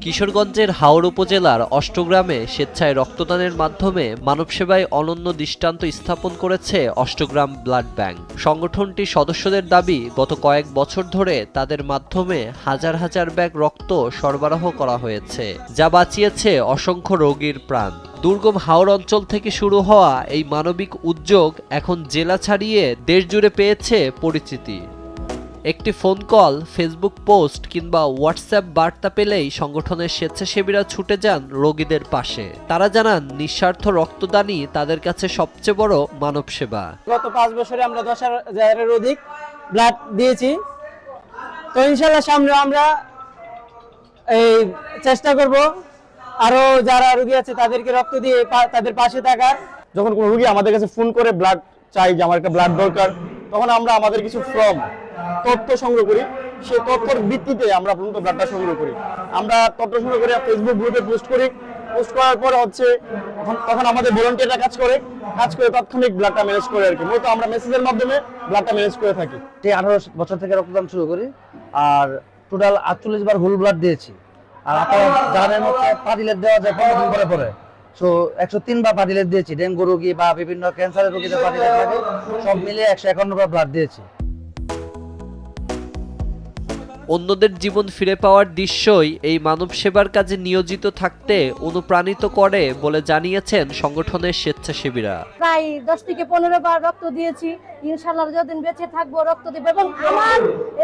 কিশোরগঞ্জের হাওর উপজেলার অষ্টগ্রামে স্বেচ্ছায় রক্তদানের মাধ্যমে মানবসেবায় অনন্য দৃষ্টান্ত স্থাপন করেছে অষ্টগ্রাম ব্লাড ব্যাংক। সংগঠনটির সদস্যদের দাবি, গত কয়েক বছর ধরে তাদের মাধ্যমে হাজার হাজার ব্যাগ রক্ত সরবরাহ করা হয়েছে, যা বাঁচিয়েছে অসংখ্য রোগীর প্রাণ। দুর্গম হাওর অঞ্চল থেকে শুরু হওয়া এই মানবিক উদ্যোগ এখন জেলা ছাড়িয়ে দেশজুড়ে পেয়েছে পরিচিতি। একটি ফোন কল, ফেসবুক পোস্ট কিংবা হোয়াটসঅ্যাপ বার্তা পেলেই সংগঠনের স্বেচ্ছাসেবীরা ছুটে যান রোগীদের পাশে। তারা জানান, নিঃস্বার্থ রক্তদানই তাদের কাছে সবচেয়ে বড় মানব সেবা। গত 5 বছরে আমরা 10,000-এর অধিক ব্লাড দিয়েছি। তো ইনশাআল্লাহ সামনে আমরা এই চেষ্টা করব আরো যারা রোগী আছে তাদেরকে রক্ত দিয়ে তাদের পাশে থাকার। যখন কোনো রোগী আমাদের কাছে ফোন করে ব্লাড চাই, যে আমার একটা ব্লাড দরকার, তখন আমরা আমাদের কিছু তথ্য সংগ্রহ করি। সেই তথ্যের ভিত্তিতে আমরা পর্যন্ত ব্লাডটা সংগ্রহ করি। আমরা তথ্য সংগ্রহ করে ফেসবুক গ্রুপে পোস্ট করার পরে তখন আমাদের ভলান্টিয়াররা কাজ করে তাৎক্ষণিক ব্লাডটা ম্যানেজ করে আর কি। মূলত আমরা মেসেজের মাধ্যমে ব্লাডটা ম্যানেজ করে থাকি। 18 বছর থেকে রক্তদান শুরু করি, আর টোটাল 48 বার হোল ব্লাড দিয়েছি। আর আপনারা জানেন পার্টিলেট দেওয়া যায় 15 দিন পরে। সো 103 বার পার্টিলেট দিয়েছি। ডেঙ্গু রোগী বা বিভিন্ন ক্যান্সারের রোগীদের পার্টিলেট লাগে, সব মিলিয়ে 151 বার ব্লাড দিয়েছি। অন্যদের জীবন ফিরে পাওয়ার দৃশ্যই এই মানব সেবার কাজে নিয়োজিত থাকতে অনুপ্রাণিত করে বলে জানিয়েছেন সংগঠনের স্বেচ্ছাসেবীরা। প্রায় 10 থেকে 15 বার রক্ত দিয়েছি। ইনশাআল্লাহ যতদিন বেঁচে থাকবো রক্ত দেব, এবং আমার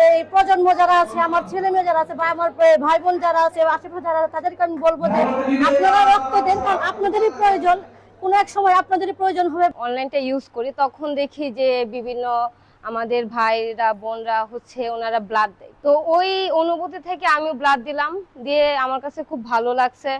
এই প্রজন্ম যারা আছে, আমার ছেলে মেয়ে যারা আছে বা আমার ভাই বোন যারা আছে, আশেপাশে যারা, তাদেরকে আমি বলবো যে আপনারা রক্ত দেন, কারণ আপনাদেরই প্রয়োজন, কোনো এক সময় আপনাদেরই প্রয়োজন হবে। অনলাইনটা ইউজ করি, তখন দেখি যে বিভিন্ন আমাদের ভাইরা বোনরা ওনারা ব্লাড দেয়। তো ওই অনুভূতি থেকে আমি ব্লাড দিলাম, দিয়ে আমার কাছে খুব ভালো লাগছে।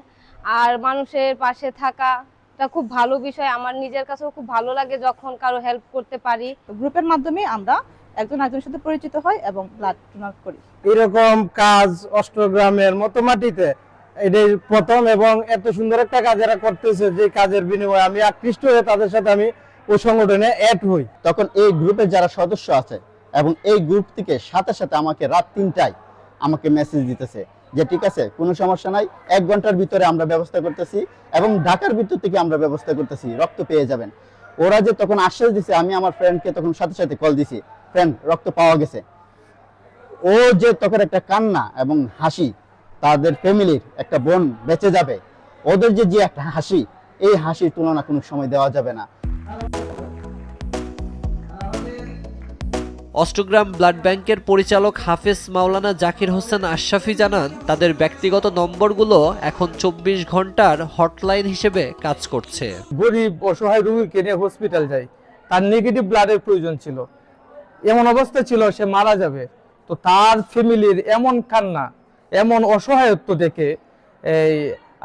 আর মানুষের পাশে থাকাটা খুব ভালো বিষয়, আমার নিজের কাছেও খুব ভালো লাগে যখন কারো হেল্প করতে পারি। গ্রুপের মাধ্যমে আমরা একজন আরেকজনের সাথে পরিচিত হই এবং ব্লাড ডোনেট করি। এরকম কাজ অষ্টগ্রামের মতো মাটিতে এটাই প্রথম, এবং এত সুন্দর একটা কাজ এরা করতেছে, যে কাজের বিনিময়ে আমি আকৃষ্ট হয়ে তাদের সাথে আমি ওই সংগঠনে অ্যাড হই। তখন এই গ্রুপের যারা সদস্য আছে এবং এই গ্রুপ থেকে সাথে আমাকে রাত 3টায় আমাকে মেসেজ দিতেছে যে ঠিক আছে, কোনো সমস্যা নাই, 1 ঘন্টার ভিতরে আমরা ব্যবস্থা করতেছি এবং ঢাকার ভিতর থেকে আমরা ব্যবস্থা করতেছি, রক্ত পেয়ে যাবেন। ওরা যে তখন আশ্বাস দিছে, আমি আমার ফ্রেন্ডকে তখন সাথে কল দিছি, ফ্রেন্ড রক্ত পাওয়া গেছে। ও যে তখন একটা কান্না এবং হাসি, তাদের ফ্যামিলির একটা বোন বেঁচে যাবে, ওদের যে একটা হাসি, এই হাসির তুলনা কোনো সময় দেওয়া যাবে না। অষ্টগ্রাম ব্লাড ব্যাংকের পরিচালক হাফেজ মাওলানা জাকির হোসেন আশরাফি জানান, তাদের ব্যক্তিগত নম্বরগুলো এখন 24 ঘন্টার হটলাইন হিসেবে কাজ করছে। গরিব অসহায় রোগীকে নিয়ে হসপিটাল যায়, তার নেগেটিভ ব্লাডের প্রয়োজন ছিল, এমন অবস্থা ছিল সে মারা যাবে। তো তার ফ্যামিলির এমন কান্না, এমন অসহায়ত্ব দেখে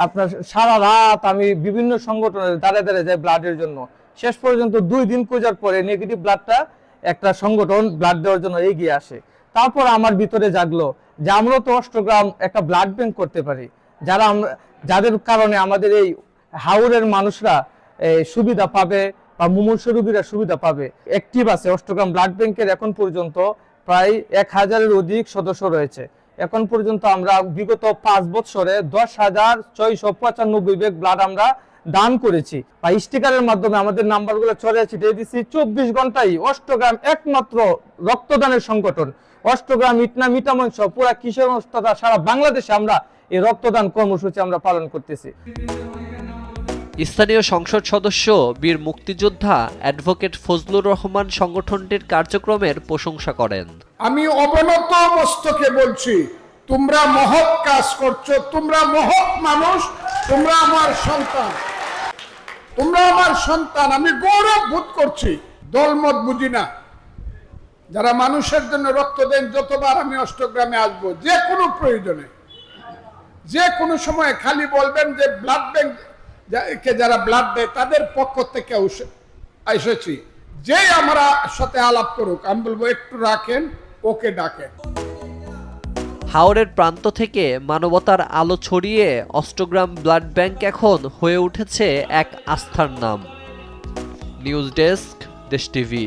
আপনার সারা রাত আমি বিভিন্ন সংগঠনের দ্বারে যাই ব্লাডের জন্য। শেষ পর্যন্ত 2 দিন খোঁজার পরে নেগেটিভ ব্লাডটা একটা সংগঠন ব্লাড দেওয়ার জন্য এগিয়ে আসে। তারপর আমার ভিতরে জাগলো যে আমরা তো অষ্টগ্রাম একটা ব্লাড ব্যাংক করতে পারি, যাদের কারণে আমাদের এই হাওরের মানুষরা সুবিধা পাবে বা মুমূর্ষ রোগীরা সুবিধা পাবে। অ্যাক্টিভ আছে অষ্টগ্রাম ব্লাড ব্যাংকের এখন পর্যন্ত প্রায় 1000-এর অধিক সদস্য রয়েছে। এখন পর্যন্ত আমরা বিগত 5 বছরে 10,695 ব্যাগ ব্লাড আমরা দান করেছি, বা স্টিকারের মাধ্যমে আমাদের নাম্বারগুলো ছড়িয়ে দিচ্ছি। 24 ঘন্টায় অষ্টগ্রাম একমাত্র রক্তদানের সংগঠন। অষ্টগ্রাম ইটনা মিটামঞ্চ পুরা কিশোরগঞ্জ তথা সারা বাংলাদেশে আমরা এই রক্তদান কর্মসূচি আমরা পালন করতেছি। স্থানীয় সংসদ সদস্য বীর মুক্তিযোদ্ধা অ্যাডভোকেট ফজলুর রহমান সংগঠনটির কার্যক্রমের প্রশংসা করেন। আমি অবনত মস্তকে বলছি, তোমরা মহৎ কাজ করছো, তোমরা মহৎ মানুষ, তোমরা আমার সন্তান, আমি গৌরব বোধ করছি। দলমত বুঝি না, যারা মানুষের জন্য রক্ত দেন, যতবার আমি অষ্টগ্রামে আসবো, যে কোনো প্রয়োজনে, যে কোনো সময় খালি বলবেন যে ব্লাড ব্যাংক যারা ব্লাড দেয় তাদের পক্ষ থেকে এসেছি, যে আমরা সাথে আলাপ করুক, আমি বলবো একটু রাখেন, ওকে ডাকেন। হাওরের প্রান্ত থেকে মানবতার আলো ছড়িয়ে অষ্টগ্রাম ব্লাড ব্যাংক এখন হয়ে উঠেছে এক আস্থার নাম। নিউজ ডেস্ক, দেশ টিভি।